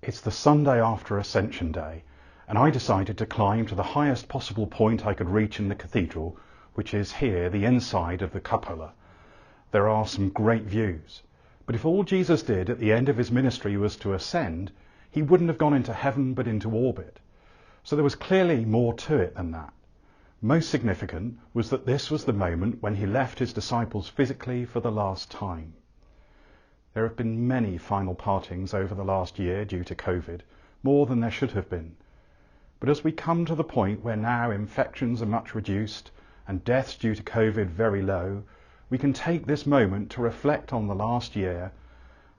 It's the Sunday after Ascension Day, and I decided to climb to the highest possible point I could reach in the cathedral, which is here, the inside of the cupola. There are some great views, but if all Jesus did at the end of his ministry was to ascend, he wouldn't have gone into heaven but into orbit. So there was clearly more to it than that. Most significant was that this was the moment when he left his disciples physically for the last time. There have been many final partings over the last year due to COVID, more than there should have been. But as we come to the point where now infections are much reduced and deaths due to COVID very low, we can take this moment to reflect on the last year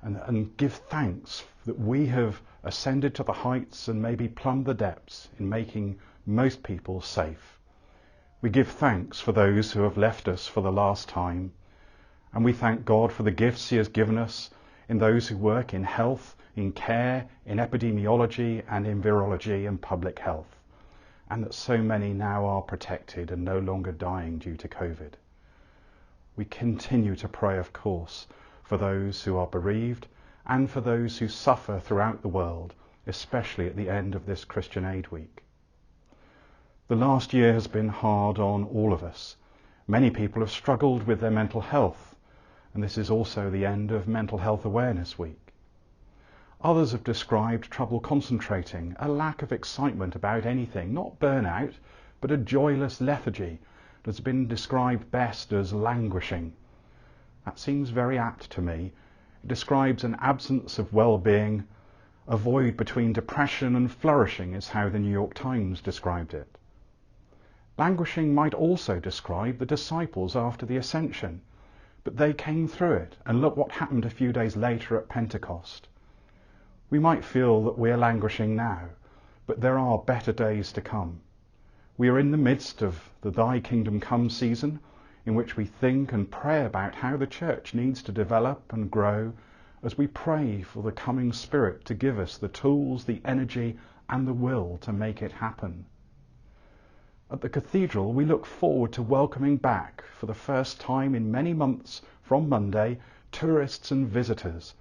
and give thanks that we have ascended to the heights and maybe plumbed the depths in making most people safe. We give thanks for those who have left us for the last time, and we thank God for the gifts he has given us in those who work in health, in care, in epidemiology and in virology and public health, and that so many now are protected and no longer dying due to COVID. We continue to pray, of course, for those who are bereaved and for those who suffer throughout the world, especially at the end of this Christian Aid Week. The last year has been hard on all of us. Many people have struggled with their mental health, and this is also the end of Mental Health Awareness Week. Others have described trouble concentrating, a lack of excitement about anything, not burnout, but a joyless lethargy that's been described best as languishing. That seems very apt to me. It describes an absence of well-being, a void between depression and flourishing is how the New York Times described it. Languishing might also describe the disciples after the ascension, but they came through it, and look what happened a few days later at Pentecost. We might feel that we are languishing now, but there are better days to come. We are in the midst of the Thy Kingdom Come season, in which we think and pray about how the church needs to develop and grow as we pray for the coming Spirit to give us the tools, the energy and the will to make it happen. At the cathedral, we look forward to welcoming back, for the first time in many months from Monday, tourists and visitors,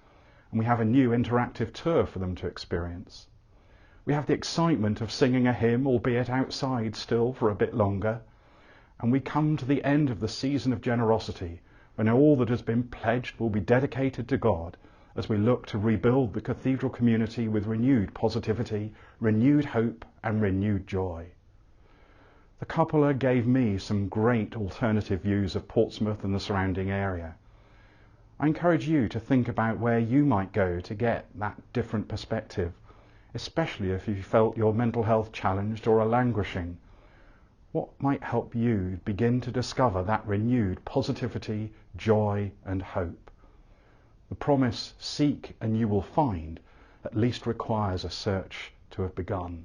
and we have a new interactive tour for them to experience. We have the excitement of singing a hymn, albeit outside still for a bit longer, and we come to the end of the season of generosity, when all that has been pledged will be dedicated to God as we look to rebuild the cathedral community with renewed positivity, renewed hope and renewed joy. The cupola gave me some great alternative views of Portsmouth and the surrounding area. I encourage you to think about where you might go to get that different perspective, especially if you felt your mental health challenged or are languishing. What might help you begin to discover that renewed positivity, joy and hope? The promise, seek and you will find, at least requires a search to have begun.